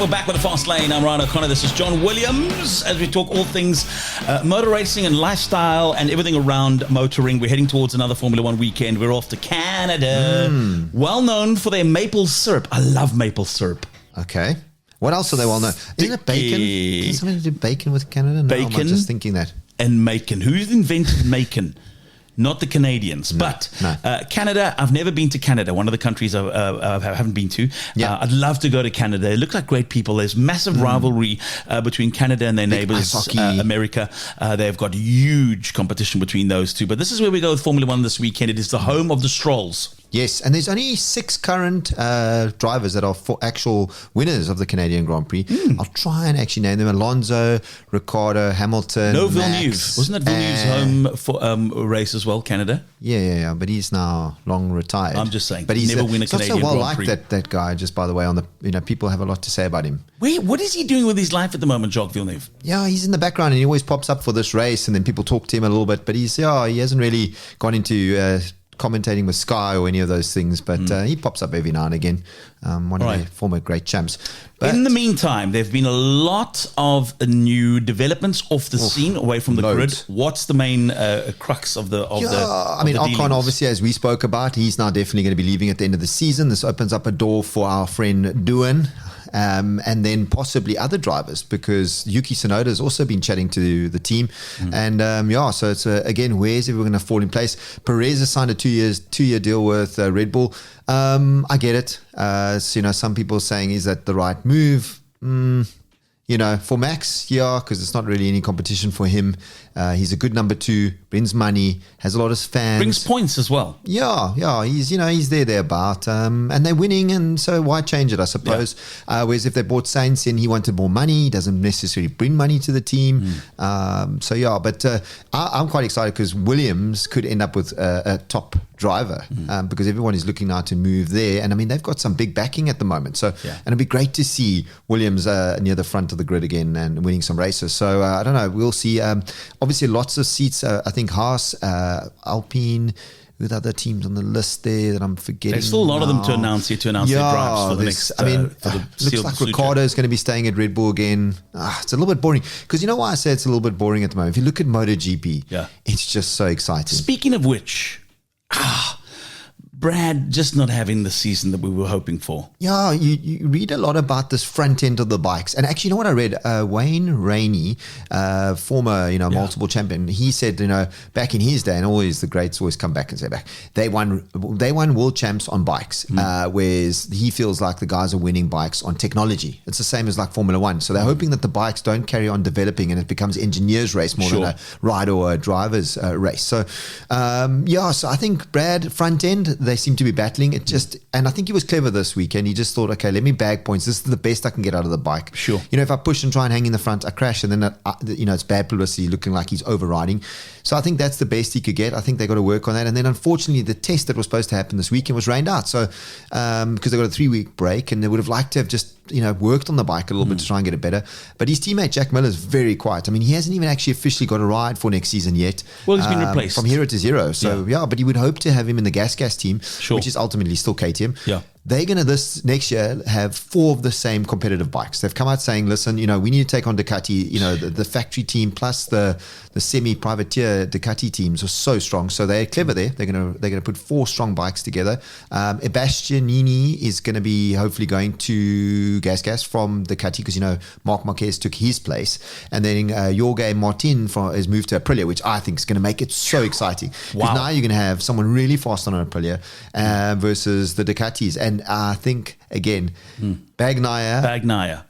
We're back with the Fastlane. I'm Ryan O'Connor. This is Jon Williams as we talk all things motor racing and lifestyle and everything around motoring. We're heading towards another Formula One weekend. We're off to Canada. Well known for their maple syrup. I love maple syrup. Okay. What else are they well known? Isn't it bacon? Is something to do bacon with Canada? No, Bacon. I'm just thinking that. And macon. Who's invented macon? Not the Canadians, but Canada. I've never been to Canada. One of the countries I haven't been to. Yeah. I'd love to go to Canada. They look like great people. There's massive rivalry between Canada and their neighbors, America. They've got huge competition between those two. But this is where we go with Formula One this weekend. It is the home of the Strolls. Yes, and there's only 6 current drivers that are actual winners of the Canadian Grand Prix. I'll try and actually name them: Alonso, Ricciardo, Hamilton. No, Villeneuve. Wasn't it Villeneuve's home for race as well, Canada? Yeah. But he's now long retired. I'm just saying. But he's never win a Canadian so well Grand Prix. liked that guy. Just by the way, people have a lot to say about him. Wait, what is he doing with his life at the moment, Jacques Villeneuve? Yeah, he's in the background and he always pops up for this race, and then people talk to him a little bit. But he hasn't really gone into commentating with Sky or any of those things, but he pops up every now and again. One of their former great champs. But in the meantime, there have been a lot of new developments off the scene, away from the grid. What's the main crux of the Ocon, obviously, as we spoke about, he's now definitely going to be leaving at the end of the season. This opens up a door for our friend Doohan. And then possibly other drivers, because Yuki Tsunoda has also been chatting to the team. And so it's again, where's everyone going to fall in place? Perez has signed a 2-year deal with Red Bull. I get it. Some people are saying, is that the right move? For Max, because it's not really any competition for him. He's a good number 2, brings money, has a lot of fans. Brings points as well. Yeah. He's thereabout. And they're winning, and so why change it, I suppose? Yeah. Whereas if they bought Sainz in, he wanted more money. He doesn't necessarily bring money to the team. But I'm quite excited because Williams could end up with a top driver because everyone is looking now to move there. And I mean, they've got some big backing at the moment. So, and it'd be great to see Williams near the front of the grid again and winning some races. So I don't know. We'll see. Obviously, lots of seats. I think Haas, Alpine, with other teams on the list there that I'm forgetting. There's still a lot of them to announce their drives for the next. Looks like Ricciardo is going to be staying at Red Bull again. It's a little bit boring because you know why I say it's a little bit boring at the moment. If you look at MotoGP, it's just so exciting. Speaking of which, Brad just not having the season that we were hoping for. Yeah, you read a lot about this front end of the bikes. And actually, you know what I read? Wayne Rainey, former, multiple champion, he said, back in his day, and always the greats always come back and say back, they won world champs on bikes, whereas he feels like the guys are winning bikes on technology. It's the same as like Formula One. So they're hoping that the bikes don't carry on developing and it becomes engineer's race more than a rider or a driver's race. So, so I think Brad, front end, they seem to be battling it and I think he was clever this weekend. He just thought, okay, let me bag points. This is the best I can get out of the bike. Sure. If I push and try and hang in the front, I crash, and then it's bad publicity, looking like he's overriding. So I think that's the best he could get. I think they got to work on that. And then unfortunately, the test that was supposed to happen this weekend was rained out. So because they got a 3-week break, and they would have liked to have just worked on the bike a little bit to try and get it better. But his teammate Jack Miller is very quiet. I mean, he hasn't even actually officially got a ride for next season yet. Well, he's been replaced from hero to zero. So but he would hope to have him in the gas team, which is ultimately still KTM. Yeah. They're going to this next year have 4 of the same competitive bikes. They've come out saying, listen, we need to take on Ducati. The factory team plus the semi-privateer Ducati teams are so strong. So they're clever there. They're going to put 4 strong bikes together. Bastianini is going to be hopefully going to gas from Ducati because Marc Marquez took his place, and then Jorge Martin has moved to Aprilia, which I think is going to make it so exciting. Because now you're going to have someone really fast on an Aprilia versus the Ducatis. And I think, again, Bagnaia.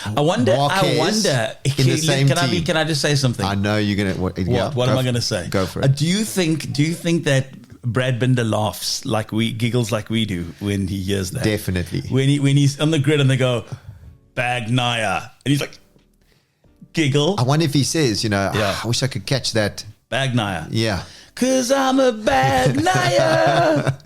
I wonder. In the same team. Can I just say something? I know you're gonna. What am I gonna say? Go for it. Do you think that Brad Binder laughs giggles like we do when he hears that? Definitely. When he's on the grid and they go Bagnaia, and he's like giggle. I wonder if he says, I wish I could catch that Bagnaia. Yeah. 'Cause I'm a Bagnaia.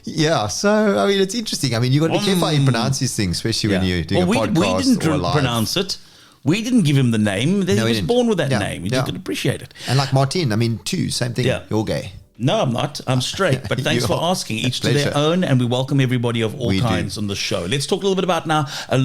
Yeah, so I mean, it's interesting. I mean, you got to be careful how you pronounce these things, especially when you're doing a podcast. We didn't or live. pronounce it. We didn't give him the name. He was born with that name. You could appreciate it. And like Martin, I mean, too, same thing. Yeah. Jorge. No, I'm not. I'm straight. But thanks for asking. Each to their own, and we welcome everybody of all kinds on the show. Let's talk a little bit about now a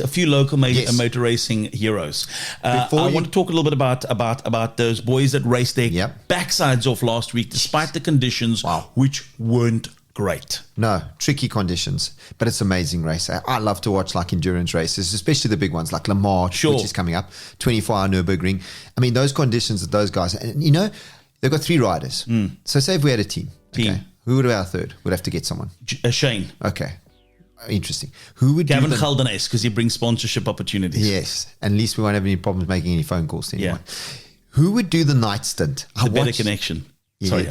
few local motor racing heroes. I want to talk a little bit about those boys that raced their backsides off last week, despite the conditions, which weren't great. No, tricky conditions, but it's an amazing race. I love to watch like endurance races, especially the big ones like Le Mans, which is coming up, 24-hour Nürburgring. I mean, those conditions that those guys, and you know, they've got 3 riders. So say if we had a team. Okay, who would be our third? We'd have to get someone. Shane. Okay. Interesting. Who would Gavin Galdenes, because he brings sponsorship opportunities. Yes. And at least we won't have any problems making any phone calls to anyone. Who would do the night stint? A better connection. Sorry.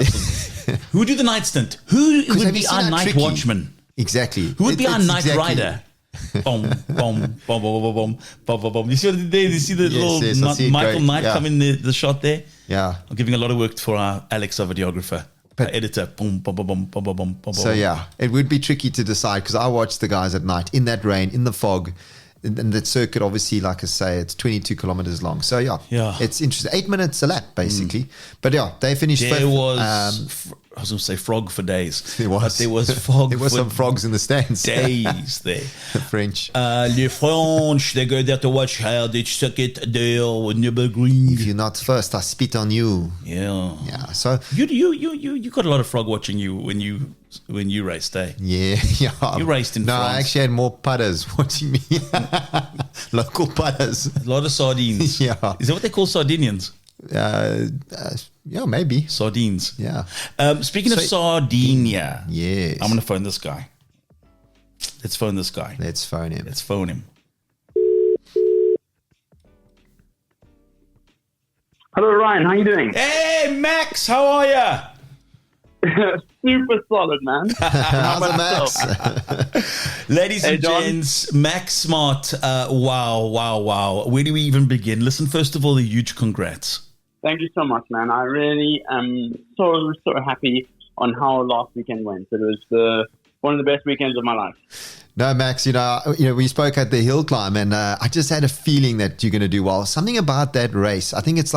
Who would do the night stint? Who would be our night watchman? Exactly. Who would be our night rider? Boom, boom, boom, boom, boom, boom, boom, boom. You see what they did? You see the little Michael Knight come in the shot there? Yeah. I'm giving a lot of work for our Alex, our videographer. Editor. Boom, boom, boom, boom, boom, boom, boom. So yeah, it would be tricky to decide because I watched the guys at night in that rain, in the fog, and that circuit. Obviously, like I say, it's 22 kilometers long. So yeah, it's interesting. 8 minutes a lap basically. But yeah, they finished. There was. I was going to say frog for days. There was. But there was fog. There was some frogs in the stands. Days there. The French. Les French, they go there to watch how they suck it there with Nürburgring. If you're not first, I spit on you. Yeah. Yeah. So you got a lot of frog watching you when you raced, eh? Yeah. You raced in France. I actually had more putters watching me. Local putters. A lot of sardines. Yeah. Is that what they call Sardinians? Yeah, maybe. Sardines. Yeah. Speaking of Sardinia. Yes. I'm going to phone this guy. Let's phone this guy. Let's phone him. Hello, Ryan. How you doing? Hey, Max. How are you? Super solid, man. How's the Max? Ladies and gents, Max Smart. Wow. Where do we even begin? Listen, first of all, a huge congrats. Thank you so much, man. I really am so happy on how last weekend went. It was one of the best weekends of my life. No, Max, you know, we spoke at the hill climb and I just had a feeling that you're going to do well. Something about that race. I think it's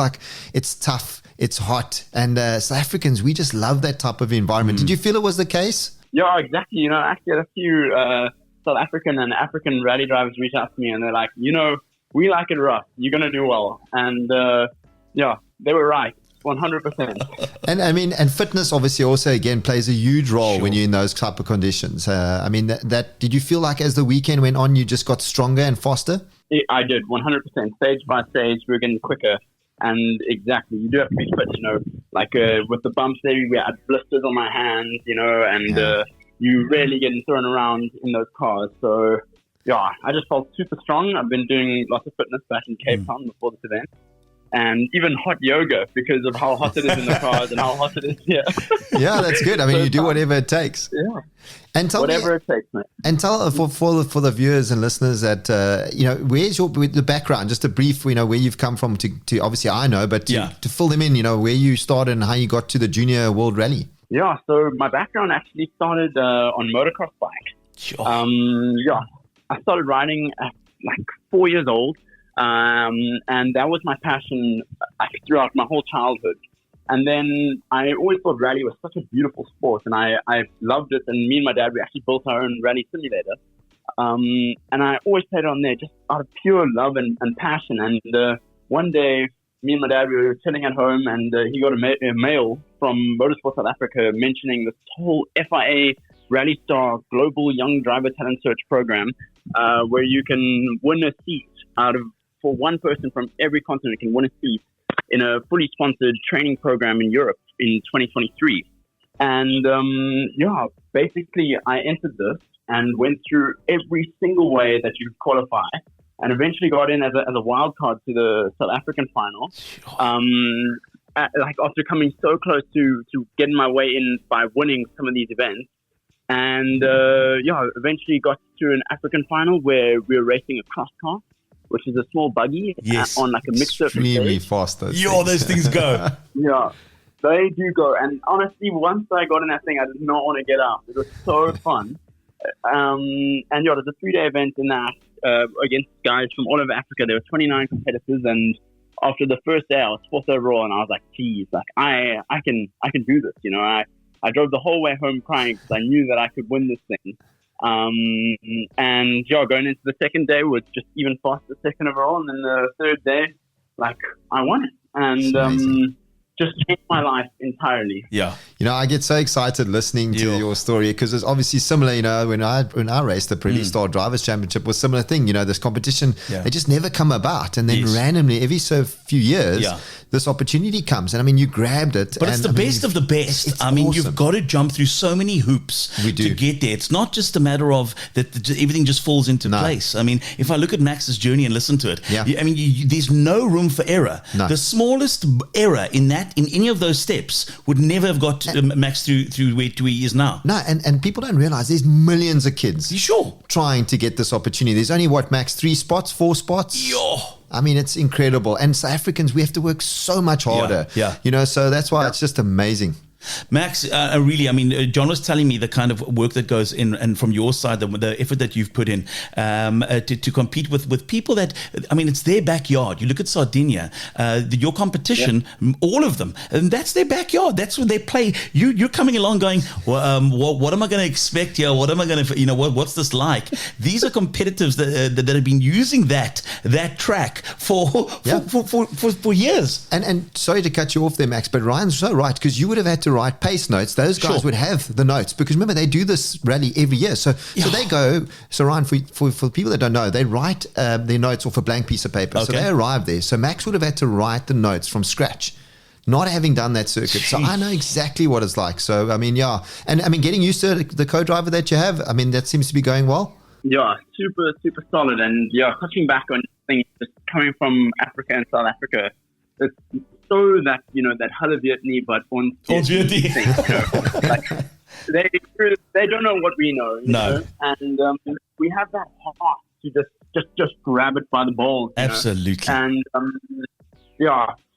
tough, it's hot. And South Africans, we just love that type of environment. Did you feel it was the case? Yeah, exactly. You know, I actually had a few South African and African rally drivers reach out to me and they're like, you know, we like it rough. You're going to do well. And yeah, they were right. 100%. And I mean, and fitness obviously also again plays a huge role when you're in those type of conditions. I mean, that did you feel like as the weekend went on, you just got stronger and faster? I did, 100%. Stage by stage, we were getting quicker. And exactly, you do have to be fit, you know, like with the bumps there, we had blisters on my hands, you know, and you really getting thrown around in those cars. So yeah, I just felt super strong. I've been doing lots of fitness back in Cape Town before this event. And even hot yoga because of how hot it is in the cars and how hot it is here. Yeah, that's good. I mean, you do whatever it takes. Yeah, and tell whatever it takes, mate. And tell for the viewers and listeners that you know, where's the background? Just a brief, you know, where you've come from to obviously I know, but to fill them in, you know, where you started and how you got to the Junior World Rally. Yeah, so my background actually started on motocross bike. Sure. Yeah, I started riding at like 4 years old. And that was my passion throughout my whole childhood. And then I always thought rally was such a beautiful sport, and I loved it. And me and my dad, we actually built our own rally simulator. And I always played on there just out of pure love and passion. And one day, me and my dad, we were chilling at home, and he got a mail from Motorsport South Africa mentioning this whole FIA Rally Star Global Young Driver Talent Search program, where you can win a seat for one person from every continent can win a seat in a fully sponsored training program in Europe in 2023. And yeah, basically I entered this and went through every single way that you qualify and eventually got in as a wild card to the South African final. Like after coming so close to getting my way in by winning some of these events. And yeah, eventually got to an African final where we were racing a cross car, which is a small buggy on like a mixed surface stage. Extremely fast. Those things go. Yeah, they do go. And honestly, once I got in that thing, I did not want to get out. It was so fun. And yeah, there's a 3-day event in that against guys from all over Africa. There were 29 competitors, and after the first day, I was 4th overall, and I was like, geez, like I can do this. You know, I drove the whole way home crying because I knew that I could win this thing. And yeah, going into the second day was just even faster, 2nd overall, and then the third day, like I won it, and just changed my life entirely. Yeah. You know, I get so excited listening to your story because it's obviously similar. You know, when I raced the Prix Star Drivers Championship was a similar thing. You know, this competition, they just never come about. And then randomly, every so few years, this opportunity comes. And I mean, you grabbed it. But it's the best of the best. I mean, awesome. You've got to jump through so many hoops to get there. It's not just a matter of that everything just falls into place. I mean, if I look at Max's journey and listen to it, I mean, there's no room for error. No. The smallest error in any of those steps would never have got Max through where he is now. No, and people don't realize there's millions of kids trying to get this opportunity. There's only Max, 3 spots, 4 spots? I mean, it's incredible. And South Africans, we have to work so much harder. You know, so that's why it's just amazing. Max, really, I mean, John was telling me the kind of work that goes in, and from your side, the effort that you've put in to compete with people that, I mean, it's their backyard. You look at Sardinia, your competition, all of them, and that's their backyard. That's where they play. You're coming along going, well, what am I going to expect here? What am I going to, you know, what's this like? These are competitors that have been using that track for years. And sorry to cut you off there, Max, but Ryan's so right, because you would have had to write pace notes. Those guys would have the notes, because remember, they do this rally every year. So they go, so Ryan, for people that don't know, they write their notes off a blank piece of paper. So they arrive there. So Max would have had to write the notes from scratch, not having done that circuit. So I know exactly what it's like. So, I mean, and I mean, getting used to the co-driver that you have, I mean, that seems to be going well. Yeah, super, super solid. And touching back on things, just coming from Africa and South Africa, it's so that, you know, that Hulle Vietnamese, but on thing, you know, like, they don't know what we know, you know? And we have that heart to just grab it by the balls. Absolutely. Know? And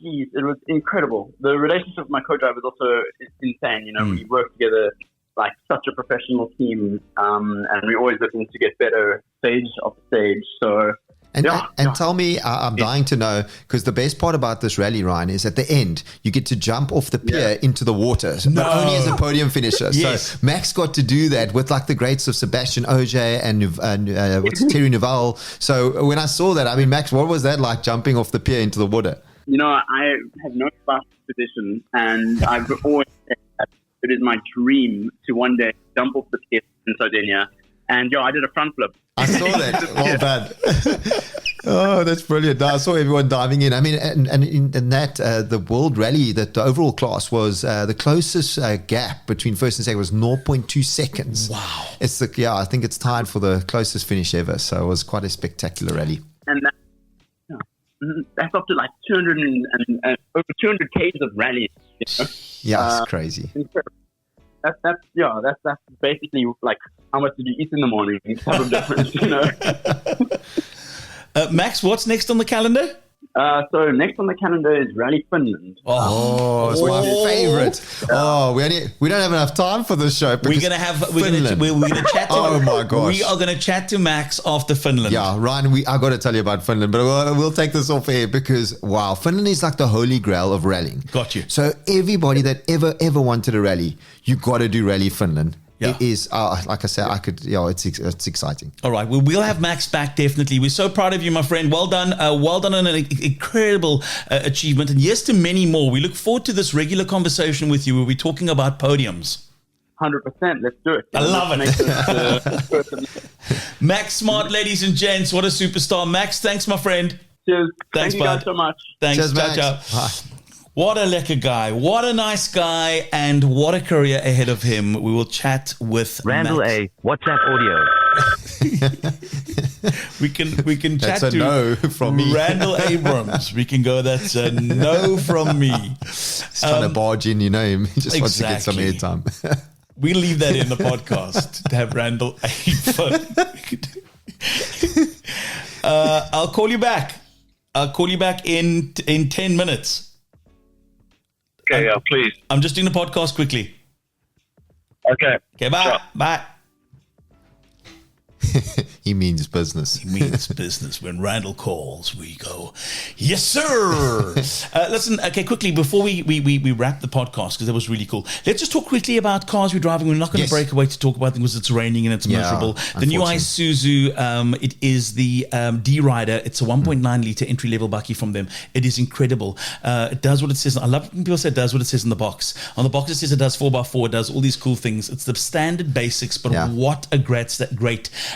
geez, it was incredible. The relationship with my co-driver is also insane. You know, we work together like such a professional team, and we're always looking to get better stage after stage. So. And tell me, I'm dying to know, because the best part about this rally, Ryan, is at the end, you get to jump off the pier into the water, but only as a podium finisher. So Max got to do that with like the greats of Sebastian Ogier and Thierry Neuville. So when I saw that, I mean, Max, what was that like, jumping off the pier into the water? You know, I have no fast position, and I've always said that it is my dream to one day jump off the pier in Sardinia. And I did a front flip. I saw that. Well done. Oh, that's brilliant. I saw everyone diving in. I mean, and in that, the world rally, that the overall class was the closest gap between first and second was 0.2 seconds. Wow. It's I think it's tied for the closest finish ever. So it was quite a spectacular rally. And that's up to like 200 and over 200 Ks of rally. You know? Yeah, it's crazy. That's basically like how much did you eat in the morning? Type of difference, you know. Max, what's next on the calendar? So next on the calendar is Rally Finland. It's my favorite. We don't have enough time for this show. We're gonna chat. Oh my gosh, we are gonna chat to Max after Finland. Yeah, Ryan, I got to tell you about Finland, but we'll take this off air because Finland is like the holy grail of rallying. Got you. So everybody that ever wanted a rally, you got to do Rally Finland. Yeah. It is, like I said, it's exciting. All right. Well, we'll have Max back, definitely. We're so proud of you, my friend. Well done. Well done on an incredible achievement. And yes to many more. We look forward to this regular conversation with you where we're talking about podiums. 100%. Let's do it. I love it. Max Smart, ladies and gents. What a superstar. Max, thanks, my friend. Cheers. Thanks, Thank you guys so much. Thanks. Cheers, Max. Ciao. What a lekker guy. What a nice guy. And what a career ahead of him. We will chat with Randall Max. A. WhatsApp audio. we can chat to no from me. Randall Abrams. We can go, that's a no from me. He's trying to barge in, you know him. He just wants to get some airtime. We'll leave that in the podcast to have Randall I'll call you back. I'll call you back in 10 minutes. Okay, please. I'm just doing the podcast quickly. Okay. Okay, bye. Sure. Bye. He means business. He means business. When Randall calls, we go, yes, sir. Listen, okay, quickly, before we wrap the podcast, because that was really cool, let's just talk quickly about cars we're driving. We're not going to break away to talk about things because it's raining and it's miserable. The new Isuzu, it is the D-Rider. It's a 1.9 litre entry-level bucky from them. It is incredible. It does what it says. I love when people say it does what it says in the box. On the box, it says it does 4x4. It does all these cool things. It's the standard basics, but what a great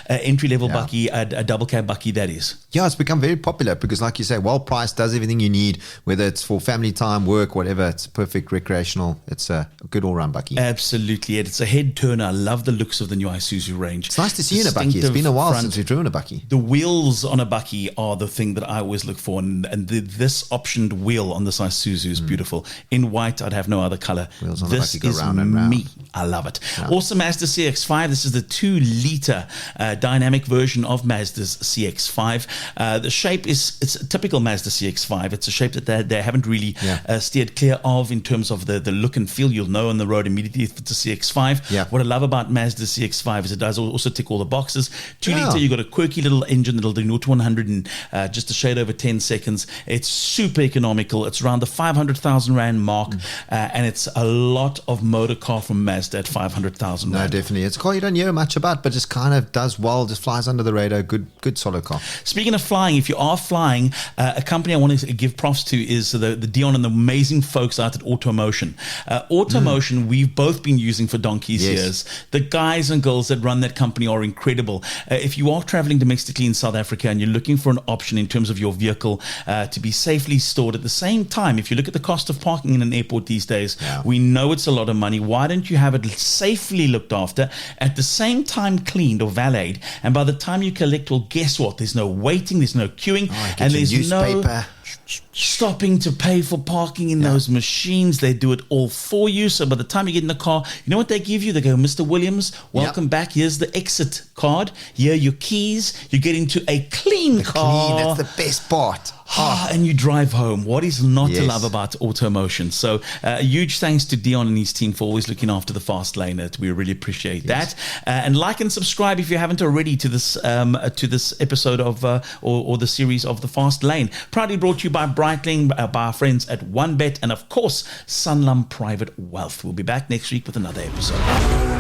entry-level bucky, a double cab bucky that is. Yeah, it's become very popular because, like you say, well priced, does everything you need, whether it's for family time, work, whatever. It's perfect recreational. It's a good all-round bucky. Absolutely. It's a head turner. I love the looks of the new Isuzu range. It's nice to see you in a bucky. It's been a while since we've driven a bucky. The wheels on a bucky are the thing that I always look for, and this optioned wheel on this Isuzu is beautiful. In white, I'd have no other color. Wheels on This the bucky go is round and round. me. I love it. Yeah. Also, Mazda CX-5. This is the 2-liter dynamic version of Mazda's CX-5. The shape it's a typical Mazda CX-5. It's a shape that they haven't really steered clear of in terms of the look and feel. You'll know on the road immediately if it's a CX-5. Yeah. What I love about Mazda CX-5 is it does also tick all the boxes. 2-liter, you've got a quirky little engine that'll do 0 to 100 in just a shade over 10 seconds. It's super economical. It's around the 500,000 Rand mark, and it's a lot of motor car from Mazda at 500,000 Rand. No, definitely. It's a car you don't hear much about, but just kind of does well, just flies under the radar. Good solid car. Speaking of flying, if you are flying, a company I want to give props to is the Dion and the amazing folks out at Automotion. Automotion, we've both been using for donkey's years. The guys and girls that run that company are incredible. If you are traveling domestically in South Africa and you're looking for an option in terms of your vehicle to be safely stored at the same time, if you look at the cost of parking in an airport these days, we know it's a lot of money. Why don't you have it safely looked after, at the same time cleaned or valeted, and by the time you collect, well, guess what? There's no waiting, there's no queuing, and there's no stopping to pay for parking in those machines. They do it all for you. So by the time you get in the car, you know what they give you? They go, Mr. Williams, welcome back. Here's the exit card. Here are your keys. You get into a clean car. That's the best part. And you drive home. What is not to love about Automotion? So a huge thanks to Dion and his team for always looking after the Fastlane. We really appreciate that. And like and subscribe if you haven't already to this episode of or the series of the Fastlane. Proudly brought to you by Breitling, by our friends at OneBet, and of course Sanlam Private Wealth. We'll be back next week with another episode.